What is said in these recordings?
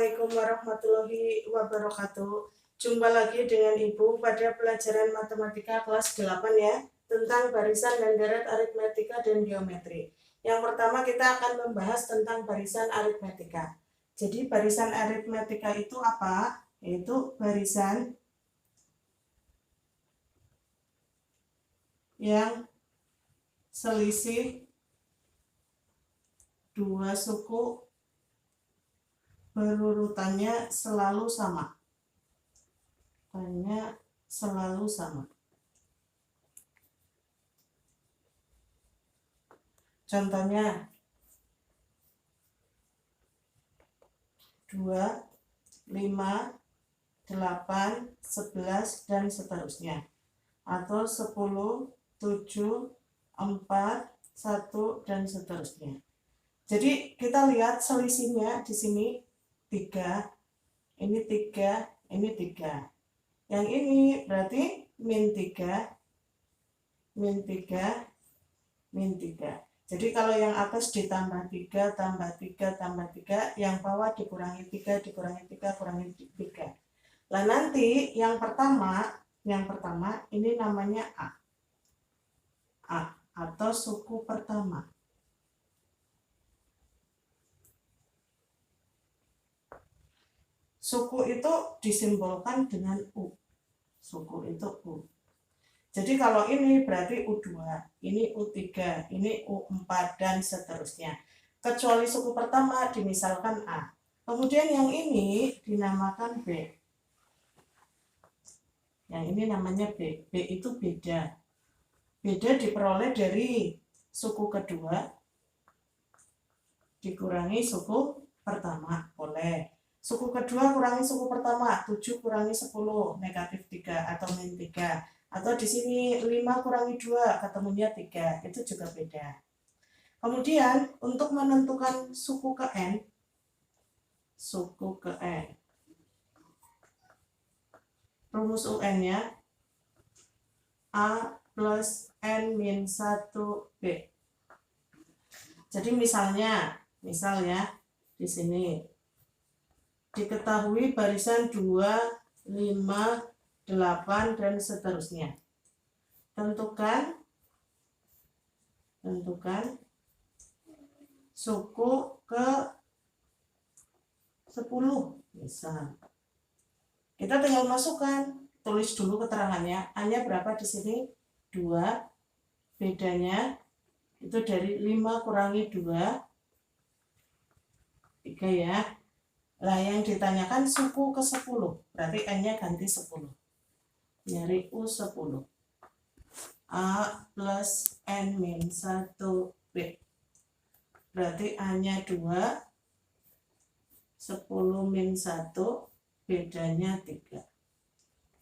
Assalamualaikum warahmatullahi wabarakatuh. Jumpa lagi dengan Ibu pada pelajaran matematika kelas 8 ya, tentang barisan dan deret aritmetika dan geometri. Yang pertama kita akan membahas tentang barisan aritmetika. Jadi barisan aritmetika itu apa? Yaitu barisan yang selisih dua suku berurutannya selalu sama. Contohnya Contohnya 2, 5, 8, 11 dan seterusnya. Atau 10, 7, 4, 1 dan seterusnya. Jadi kita lihat selisihnya di sini 3, ini 3, ini 3. Yang ini berarti min 3, min 3, min 3. Jadi kalau yang atas ditambah 3, tambah 3, tambah 3, yang bawah dikurangi 3, dikurangi 3, kurangi 3. Nah nanti yang pertama ini namanya A atau suku pertama. Suku itu disimbolkan dengan U. Suku itu U. Jadi kalau ini berarti U2, ini U3, ini U4, dan seterusnya. Kecuali suku pertama dimisalkan A. Kemudian yang ini dinamakan B. Yang ini namanya B. B itu beda. Beda diperoleh dari suku kedua dikurangi suku pertama. Boleh. Suku kedua kurangi suku pertama, 7 kurangi 10, negatif 3 atau min 3. Atau di sini 5 kurangi 2, ketemunya 3. Itu juga beda. Kemudian untuk menentukan suku ke N, rumus UN-nya A plus N min 1B. Jadi misal ya, di sini diketahui barisan 2, 5, 8, dan seterusnya. Tentukan suku ke 10 misal. Kita tinggal masukkan, tulis dulu keterangannya. A-nya berapa di sini? 2. Bedanya itu dari 5 kurangi 2, 3 ya. Lah yang ditanyakan suku ke 10, berarti N-nya ganti 10. Nyari U10. A plus N min 1B. Berarti A-nya 2, 10 min 1, bedanya 3.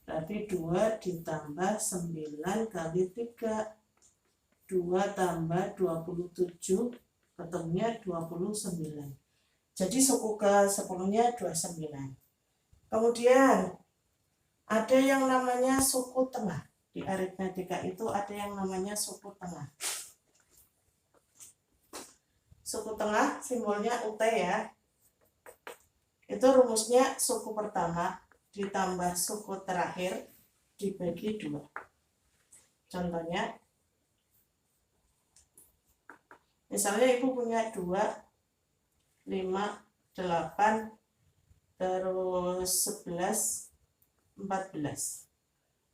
Berarti 2 ditambah 9 kali 3. 2 tambah 27, ketemunya 29. Jadi suku ke 10-nya 29. Kemudian ada yang namanya suku tengah. Di aritmetika itu ada yang namanya suku tengah. Suku tengah simbolnya UT ya. Itu rumusnya suku pertama ditambah suku terakhir dibagi 2. Contohnya, misalnya ibu punya 2, 5, 8, terus 11, 14.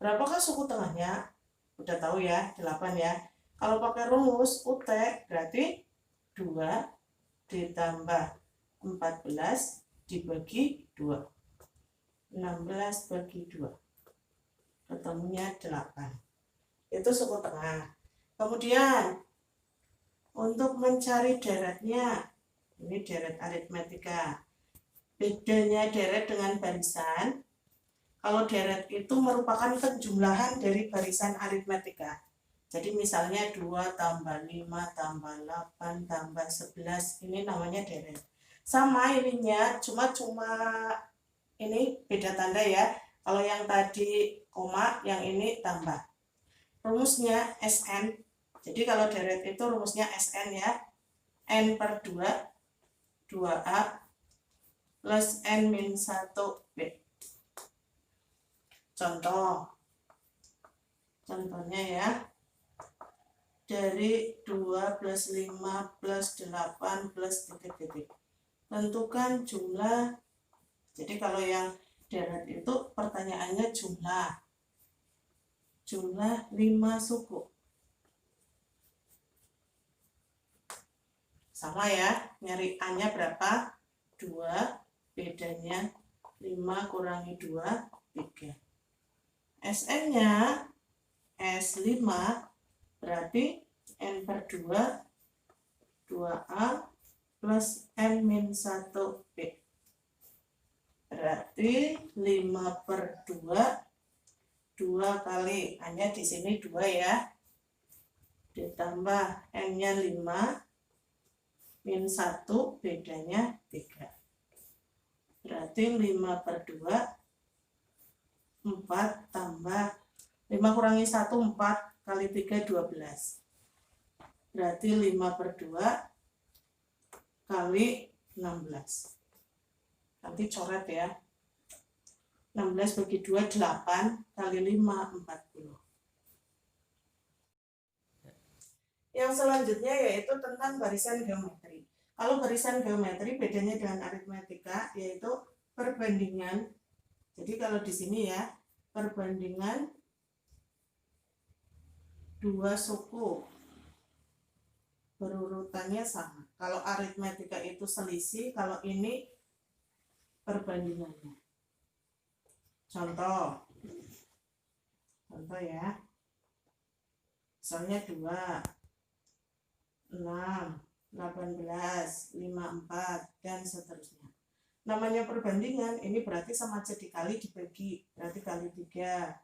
Berapakah suku tengahnya? Udah tahu ya, 8 ya. Kalau pakai rumus UT berarti 2 ditambah 14 dibagi 2. 16 bagi 2. Ketemunya 8. Itu suku tengah. Kemudian untuk mencari deretnya, ini deret aritmetika. Bedanya deret dengan barisan, kalau deret itu merupakan penjumlahan dari barisan aritmetika. Jadi misalnya 2 tambah 5 tambah 8 tambah 11, ini namanya deret. Sama ininya, cuma ini beda tanda ya. Kalau yang tadi koma, yang ini tambah. Rumusnya SN. Jadi kalau deret itu rumusnya SN ya. N per 2, 2A plus N min 1 B. Contohnya ya, dari 2 plus 5 plus 8 plus titik-titik. Tentukan jumlah. Jadi kalau yang darat itu pertanyaannya jumlah 5 suku. Sama ya, nyari A-nya berapa? 2, bedanya 5 kurangi 2, 3. SN-nya S5, berarti N per 2, 2A plus N min 1 B. Berarti 5 per 2, 2 kali A-nya di sini 2 ya. Ditambah N-nya 5, min 1, bedanya 3. Berarti 5 per 2, 4 tambah 5 kurangi 1, 4 kali 3, 12. Berarti 5 per 2 kali 16. Nanti coret ya. 16 bagi 2, 8 kali 5, 40. Yang selanjutnya yaitu tentang barisan geometri. Kalau barisan geometri bedanya dengan aritmetika yaitu perbandingan. Jadi kalau di sini ya, perbandingan dua suku berurutannya sama. Kalau aritmetika itu selisih, kalau ini perbandingannya. Contoh ya, misalnya 2, 6, 18, 54, dan seterusnya. Namanya perbandingan, ini berarti sama aja dikali dibagi, berarti kali 3,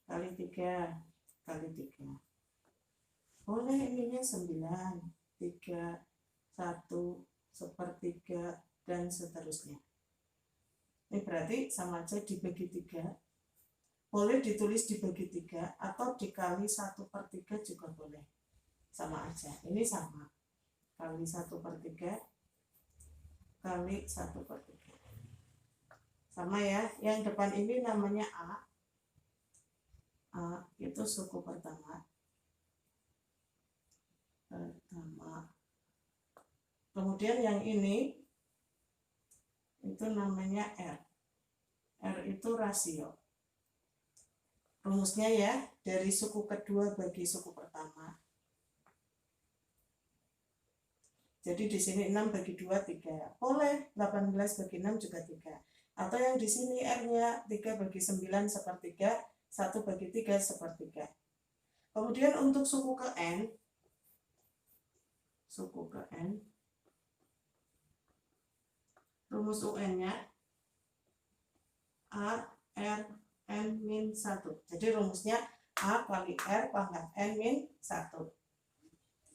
kali 3, kali 3. Boleh ininya 9, 3, 1, 1/3, dan seterusnya. Ini berarti sama aja dibagi 3. Boleh ditulis dibagi 3 atau dikali 1/3 juga boleh. Sama aja, ini sama. Kali 1/3 kali 1/3. Sama ya, yang depan ini namanya A. A itu suku pertama. Kemudian yang ini itu namanya R. R itu rasio. Rumusnya ya, dari suku kedua bagi suku pertama. Jadi di sini 6 bagi 2, 3. Boleh 18 bagi 6 juga 3. Atau yang di sini R-nya 3 bagi 9 1/3, 1 bagi 3 1/3. Kemudian untuk suku ke N, rumus UN-nya A, R, N min 1. Jadi rumusnya A kali R pangkat N min 1.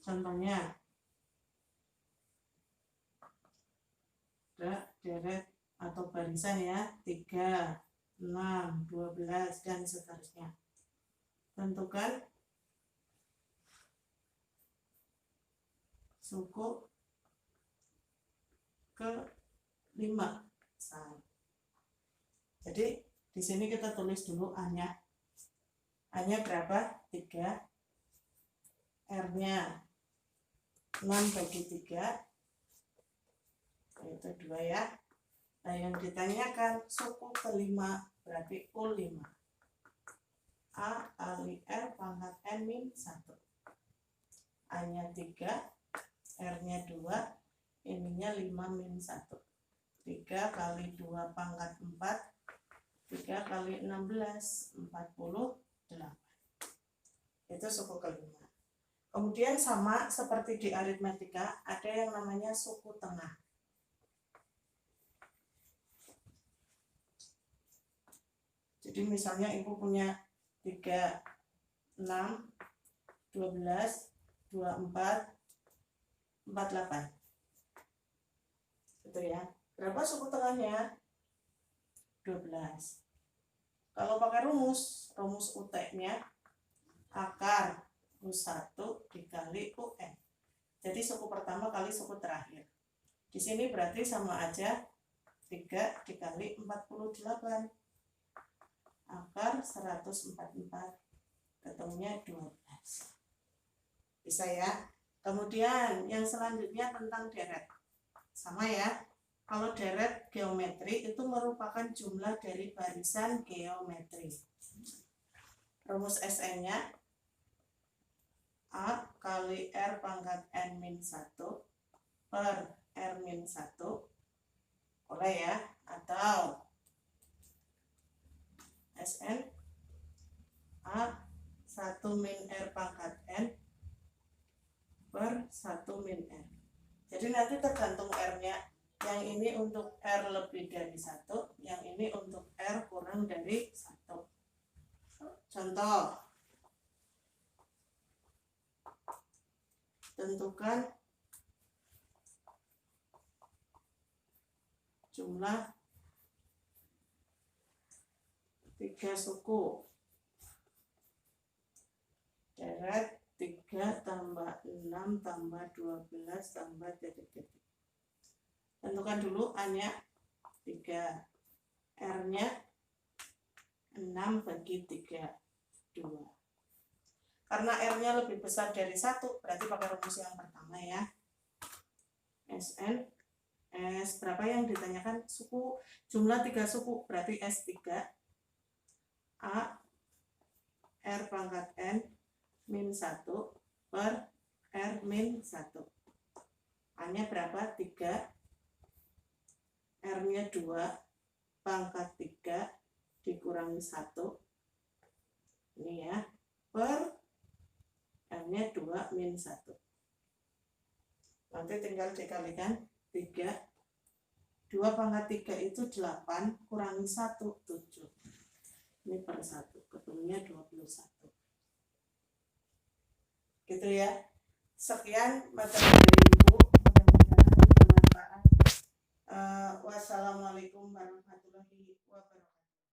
Contohnya, deret atau barisan ya, 3, 6, 12, dan seterusnya. Tentukan suku ke-5. Jadi di sini kita tulis dulu A-nya. A-nya berapa? 3. R-nya 6 bagi 3. Itu 2 ya. Nah, yang ditanyakan suku ke-5 berarti U5. A kali R pangkat N min 1. A-nya 3, R-nya 2, ininya 5 min 1. 3 kali 2 pangkat 4, 3 kali 16, 48. Itu suku ke-5. Kemudian sama seperti di aritmetika, ada yang namanya suku tengah. Jadi misalnya ibu punya 3, 6, 12, 24, 48. Gitu ya. Berapa suku tengahnya? 12. Kalau pakai rumus UT-nya akar U1 dikali UN. Jadi suku pertama kali suku terakhir. Di sini berarti sama aja 3 dikali 48 akar 144, ketemunya 12. Bisa ya. Kemudian yang selanjutnya tentang deret. Sama ya. Kalau deret geometri itu merupakan jumlah dari barisan geometri. Rumus SN-nya A kali R pangkat N-1 per R-1. Boleh ya. Atau SN A 1 min R pangkat N per 1 min R. Jadi nanti tergantung R-nya. Yang ini untuk R lebih dari 1, yang ini untuk R kurang dari 1. Contoh, tentukan jumlah 3 suku. Deret 3 tambah 6 tambah 12 tambah titik-titik. Tentukan dulu A-nya 3, R-nya 6 bagi 3, 2. Karena R-nya lebih besar dari 1, berarti pakai rumus yang pertama ya. SN, S berapa yang ditanyakan? Suku, jumlah 3 suku, berarti S3 A R pangkat N min 1 per R min 1. A-nya berapa? 3, R-nya 2 pangkat 3 dikurangi 1. Ini ya, per R-nya 2 min 1. Nanti tinggal dikalikan 3. 2 pangkat 3 itu 8, kurangi 1, 7. Ini per 1, ketemunya 21. Gitu ya. Sekian materi dari Ibu, mudah-mudahan bermanfaat. Wassalamualaikum warahmatullahi wabarakatuh.